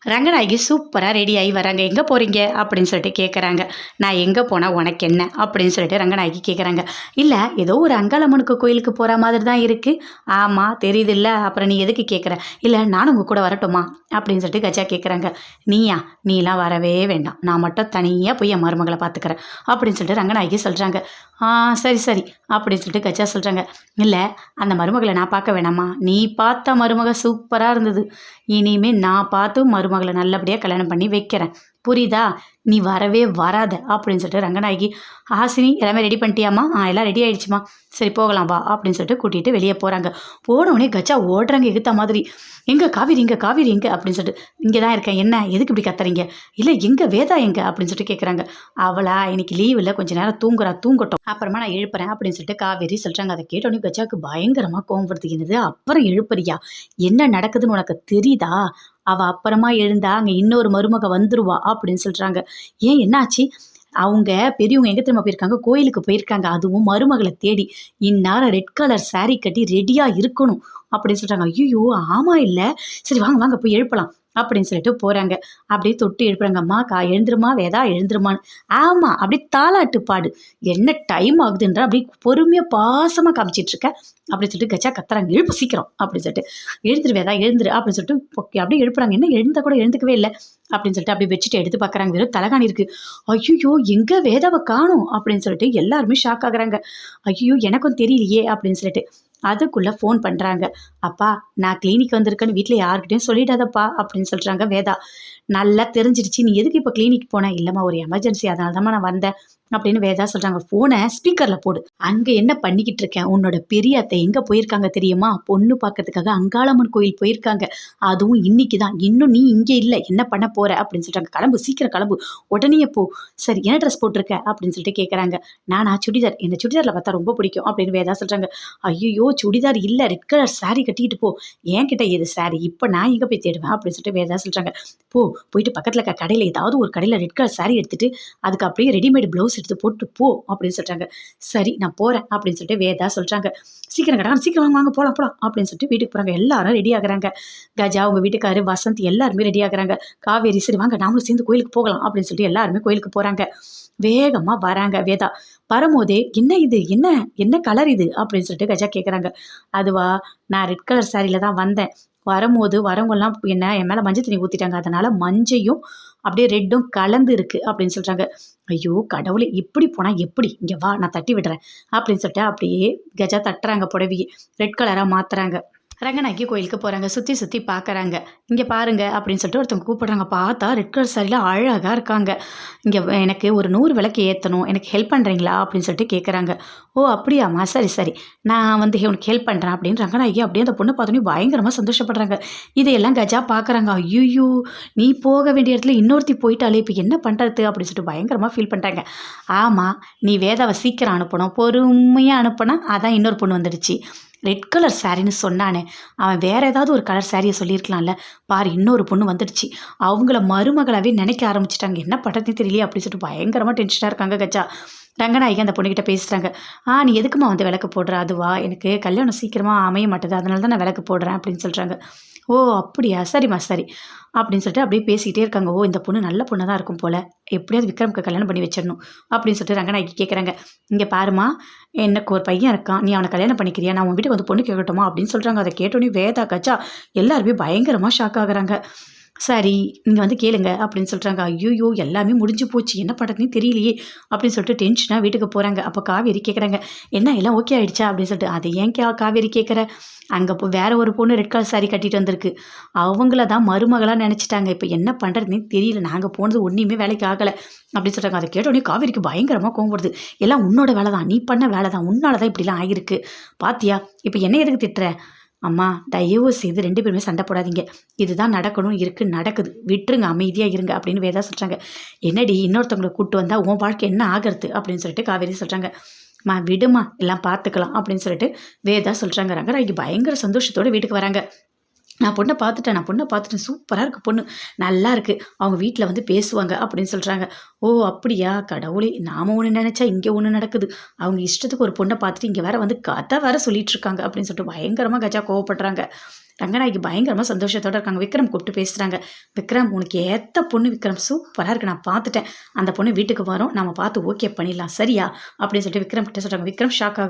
ரங்கநாயகி சூப்பராக ரெடி ஆகி வராங்க. எங்கே போகிறீங்க அப்படின்னு சொல்லிட்டு கேட்குறாங்க. நான் எங்கே போனால் உனக்கு என்ன அப்படின்னு சொல்லிட்டு ரங்கநாயகி கேட்குறாங்க. இல்லை ஏதோ ஒரு அங்காளம்மனுக்கு கோயிலுக்கு போகிற மாதிரி தான் இருக்குது. ஆமாம் தெரியுது இல்லை, அப்புறம் நீ எதுக்கு கேட்குற? இல்லை நானும் உங்கள் கூட வரட்டுமா அப்படின்னு சொல்லிட்டு கஜா கேட்குறாங்க. நீயா? நீலாம் வரவே வேண்டாம், நான் மட்டும் தனியாக போய் என் மருமகளை பார்த்துக்கிறேன் அப்படின்னு சொல்லிட்டு ரங்கநாயகி சொல்கிறாங்க. சரி சரி அப்படின்னு சொல்லிட்டு கஜா சொல்கிறாங்க. இல்லை அந்த மருமகளை நான் பார்க்க வேணாமா? நீ பார்த்த மருமக சூப்பராக இருந்தது, இனிமேல் நான் பார்த்து மருமகளை நல்லபடியாக கல்யாணம் பண்ணி வைக்கிறேன், புரியுதா? நீ வரவே வராத அப்படின்னு சொல்லிட்டு ரங்கநாயகி. ஹாசினி எல்லாமே ரெடி பண்ணிட்டியாம்மா? எல்லாம் ரெடி ஆகிடுச்சுமா, சரி போகலாம் வா அப்படின்னு சொல்லிட்டு கூட்டிகிட்டு வெளியே போகிறாங்க. போனவுடனே கஜா ஓடுறாங்க எகுத்த மாதிரி. எங்கே காவேரி, எங்கே காவேரி எங்கே அப்படின்னு சொல்லிட்டு. இங்கே தான் இருக்கேன், என்ன எதுக்கு இப்படி கத்துறீங்க? இல்லை எங்கே வேதா எங்கே அப்படின்னு சொல்லிட்டு கேட்குறாங்க. அவளா இன்னைக்கு லீவ் இல்லை, கொஞ்சம் நேரம் தூங்கட்டும், அப்புறமா நான் எழுப்புறேன் அப்படின்னு சொல்லிட்டு காவேரி சொல்கிறாங்க. அதை கேட்டோடனே கஜாவுக்கு பயங்கரமாக கோவம் வருது. அப்புறம் எழுப்புறியா? என்ன நடக்குதுன்னு உனக்கு தெரியுதா? அவள் அப்புறமா எழுந்தா அங்கே இன்னொரு மருமக வந்துருவா அப்படின்னு சொல்கிறாங்க. ஏன் என்னாச்சு? அவங்க பெரியவங்க எங்கே திரும்ப போயிருக்காங்க? கோயிலுக்கு போயிருக்காங்க, அதுவும் மருமகளை தேடி. இந்நேரம் ரெட் கலர் சாரீ கட்டி ரெடியாக இருக்கணும் அப்படின்னு சொல்கிறாங்க. ஐயோ ஆமாம் இல்லை, சரி வாங்க வாங்க போய் எழுப்பலாம் அப்படின்னு சொல்லிட்டு போகிறாங்க. அப்படியே தொட்டு எழுப்புறாங்க. அம்மா எழுந்துருமா வேதா எழுந்துருமான்னு. ஆமாம் அப்படியே தாலாட்டு பாடு, என்ன டைம் ஆகுதுன்ற அப்படி பொறுமையாக பாசமாக காமிச்சிட்டு இருக்க அப்படின்னு சொல்லிட்டு கச்சா கத்துறாங்க. எழுப்பு சீக்கிரம் அப்படின்னு சொல்லிட்டு. எழுந்துரு வேதா எழுந்துரு அப்படின்னு சொல்லிட்டு அப்படியே எழுப்புறாங்க. என்ன எழுந்த கூட எழுந்துக்கவே இல்லை அப்படின்னு சொல்லிட்டு அப்படியே வச்சுட்டு எடுத்து பார்க்குறாங்க. வெறும் தலைகாணி இருக்குது. ஐயோ எங்கே வேதாவை காணும் அப்படின்னு சொல்லிட்டு எல்லாருமே ஷாக் ஆகுறாங்க. ஐயோ எனக்கும் தெரியலையே அப்படின்னு சொல்லிட்டு அதுக்குள்ளே ஃபோன் பண்ணுறாங்க. அப்பா நான் கிளினிக் வந்திருக்கேன்னு வீட்டில் யாருக்கிட்டையும் சொல்லிடாதப்பா அப்படின்னு சொல்கிறாங்க வேதா. நல்லா தெரிஞ்சிடுச்சு, நீ எதுக்கு இப்போ கிளினிக் போனேன்? இல்லைம்மா ஒரு எமர்ஜென்சி, அதனால தான் நான் வந்தேன் அப்படின்னு வேதா சொல்கிறாங்க. ஃபோனை ஸ்பீக்கரில் போடு. அங்கே என்ன பண்ணிக்கிட்டு இருக்கேன்? உன்னோட பெரிய அத்தை எங்கே போயிருக்காங்க தெரியுமா? பொண்ணு பார்க்கறதுக்காக அங்காளம்மன் கோயில் போயிருக்காங்க, அதுவும் இன்னைக்கு தான். இன்னும் நீ இங்கே இல்லை, என்ன பண்ண போகிற அப்படின்னு சொல்கிறாங்க. கிளம்பு சீக்கிரம் கிளம்பு, உடனே போ. சரி என்ன ட்ரெஸ் போட்டிருக்க அப்படின்னு சொல்லிட்டு கேட்குறாங்க. நானா சுடிதார், என்ன சுடிதாரில் பார்த்தா ரொம்ப பிடிக்கும் அப்படின்னு வேதா சொல்கிறாங்க. ஐயோ சுடிதார் இல்லை, ரெட் கலர் சாரீ கட்டிக்கிட்டு போ. என்கிட்ட எது சாரீ? இப்போ நான் எங்கே போய் தேடுவேன் அப்படின்னு சொல்லிட்டு வேதா சொல்கிறாங்க. போயிட்டு பக்கத்தில் இருக்க கடையில் ஏதாவது ஒரு கடையில் ரெட் கலர் சாரீ எடுத்துட்டு அதுக்கு அப்படியே ரெடிமேட் ப்ளவுஸ் எடுத்து போட்டு போ அப்படின்னு சொல்கிறாங்க. சரி நான் போகிறேன் அப்படின்னு சொல்லிட்டு வேதா சொல்கிறாங்க. சீக்கிரம் கடை சீக்கிரம் வாங்க போகலாம் அப்படின்னு சொல்லிட்டு வீட்டுக்கு போகிறாங்க. எல்லாரும் ரெடி ஆகுறாங்க. கஜா அவங்க வீட்டுக்காரு வசந்த் எல்லாருமே ரெடி ஆகுறாங்க. காவேரி சரி வாங்க நாமளும் சேர்ந்து கோயிலுக்கு போகலாம் அப்படின்னு சொல்லிட்டு எல்லாருமே கோயிலுக்கு போகிறாங்க. வேகமாக வராங்க வேதா. வரும்போதே என்ன இது, என்ன என்ன கலர் இது அப்படின்னு சொல்லிட்டு கஜா கேட்குறாங்க. அதுவா, நான் ரெட் கலர் சாரியில் தான் வந்தேன். வரும்போது வரவங்கெல்லாம் என் மேலே மஞ்சள் தண்ணி ஊற்றிட்டாங்க, அதனால் மஞ்சையும் அப்படியே ரெட்டும் கலந்து இருக்குது அப்படின்னு சொல்கிறாங்க. ஐயோ கடவுளே, இப்படி போனால் எப்படி? இங்கே வா நான் தட்டி விடுறேன் அப்படின்னு சொல்லிட்டு அப்படியே கஜா தட்டுறாங்க, புடவையை ரெட் கலராக மாற்றுறாங்க. ரங்கநாயகி கோயிலுக்கு போகிறாங்க. சுற்றி பார்க்குறாங்க. இங்கே பாருங்க அப்படின்னு சொல்லிட்டு ஒருத்தவங்க கூப்பிடுறாங்க. பார்த்தா ரெட் கலர் சாரியில் அழகாக இருக்காங்க. இங்கே எனக்கு ஒரு 100 விளக்கு ஏற்றணும், எனக்கு ஹெல்ப் பண்ணுறீங்களா அப்படின்னு சொல்லிட்டு கேட்குறாங்க. ஓ அப்படியாம்மா, சரி சரி நான் வந்து உனக்கு ஹெல்ப் பண்ணுறேன் அப்படின்னு ரங்கநாயகி அப்படியே அந்த பொண்ணை பார்த்தோன்னே பயங்கரமாக சந்தோஷப்படுறாங்க. இதையெல்லாம் கஜா பார்க்குறாங்க. ஐயோ நீ போக வேண்டிய இடத்துல இன்னொருத்தி போயிட்டாலே இப்போ என்ன பண்ணுறது அப்படின்னு சொல்லிட்டு பயங்கரமாக ஃபீல் பண்ணுறாங்க. ஆமாம் நீ வேதாவை சீக்கிரம் அனுப்பணும், பொறுமையாக அனுப்பினா அதான் இன்னொரு பொண்ணு வந்துடுச்சு. ரெட் கலர் சாரின்னு சொன்னானே, அவன் வேறு ஏதாவது ஒரு கலர் சாரியை சொல்லியிருக்கலாம்ல. பாரு இன்னொரு பொண்ணு வந்துடுச்சு, அவங்கள மருமகளாகவே நினைக்க ஆரம்பிச்சிட்டாங்க, என்ன பண்ணுறதுன்னு தெரியலையே அப்படின்னு சொல்லிட்டு பயங்கரமாக டென்ஷனாக இருக்காங்க கஜா. ரங்கநாயகி அந்த பொண்ணுக்கிட்ட பேசுகிறாங்க. நீ எதுக்குமா வந்து விளக்கு போடுற? அதுவா, எனக்கு கல்யாணம் சீக்கிரமாக அமைய மாட்டேது, அதனால தான் நான் விளக்கு போடுறேன் அப்படின்னு சொல்கிறாங்க. ஓ அப்படியா, சரிம்மா சரி அப்படின்னு சொல்லிட்டு அப்படியே பேசிக்கிட்டே இருக்காங்க. ஓ இந்த பொண்ணு நல்ல பொண்ணு தான் இருக்கும் போல், எப்படியாவது விக்ரமுக்கு கல்யாணம் பண்ணி வச்சிடணும் அப்படின்னு சொல்லிட்டு ரங்கநாயகி கேட்குறாங்க. இங்கே பாருமா, எனக்கு ஒரு பையன் இருக்கான், நீ அவனை கல்யாணம் பண்ணிக்கிறியா? நான் உன் வீட்டுக்கு வந்து பொண்ணு கேட்கட்டுமா அப்படின்னு சொல்கிறாங்க. அதை கேட்டோன்னே வேதா கச்சா எல்லாருமே பயங்கரமாக ஷாக் ஆகுறாங்க. சரி நீங்கள் வந்து கேளுங்க அப்படின்னு சொல்கிறாங்க. ஐயோ எல்லாமே முடிஞ்சு போச்சு, என்ன பண்ணுறதுன்னு தெரியலையே அப்படின்னு சொல்லிட்டு டென்ஷனாக வீட்டுக்கு போகிறாங்க. அப்போ காவேரி கேட்குறாங்க, என்ன எல்லாம் ஓகே ஆகிடுச்சா அப்படின்னு சொல்லிட்டு. அதை ஏன் காவேரி கேட்குற? அங்கே வேற ஒரு பொண்ணு ரெட் கலர் சாரி கட்டிட்டு வந்திருக்கு, அவங்கள தான் மருமகளாக நினச்சிட்டாங்க, இப்போ என்ன பண்ணுறதுன்னு தெரியல, நாங்கள் போனது ஒன்றையுமே வேலைக்கு ஆகலை அப்படின்னு சொல்கிறாங்க. அதை கேட்டோடனே காவேரிக்கு பயங்கரமாக கோவம் வருது. எல்லாம் உன்னோட வேலை தான், நீ பண்ண வேலை தான், உன்னால தான் இப்படிலாம் ஆகிருக்கு பாத்தியா, இப்போ என்ன எதுக்கு திட்டுற? அம்மா தயவு செய்து 2 பேருமே சண்டை போடாதீங்க, இதுதான் நடக்கணும் இருக்குது, நடக்குது, விட்டுருங்க, அமைதியாக இருங்க அப்படின்னு வேதா சொல்கிறாங்க. என்னடி இன்னொருத்தவங்களை கூப்பிட்டு வந்தால் உன் வாழ்க்கை என்ன ஆகிறது அப்படின்னு சொல்லிட்டு காவேரி சொல்கிறாங்க. விடுமா எல்லாம் பார்த்துக்கலாம் அப்படின்னு சொல்லிட்டு வேதா சொல்கிறாங்க. ரங்கநாயகி பயங்கர சந்தோஷத்தோடு வீட்டுக்கு வராங்க. நான் பொண்ணை பார்த்துட்டேன் சூப்பராக இருக்குது பொண்ணு நல்லா இருக்குது அவங்க வீட்டில் வந்து பேசுவாங்க அப்படின்னு சொல்கிறாங்க. ஓ அப்படியா கடவுளே, நாம ஒன்று நினச்சா இங்கே ஒன்று நடக்குது. அவங்க இஷ்டத்துக்கு ஒரு பொண்ணை பார்த்துட்டு இங்கே வேற வந்து கதை வேற சொல்லிட்டு இருக்காங்க அப்படின்னு சொல்லிட்டு பயங்கரமாக கஜா கோவப்படுறாங்க. ரங்கநாயகி பயங்கரமாக சந்தோஷத்தோடு இருக்காங்க. விக்ரம் கூப்பிட்டு பேசுகிறாங்க. விக்ரம் உனக்கு ஏற்ற பொண்ணு விக்ரம் சூப்பராக இருக்குது, நான் பார்த்துட்டேன். அந்த பொண்ணு வீட்டுக்கு வரோம், நம்ம பார்த்து ஓகே பண்ணிடலாம் சரியா அப்படின்னு சொல்லிட்டு விக்ரம் கிட்ட சொல்கிறாங்க. விக்ரம் ஷாக் ஆக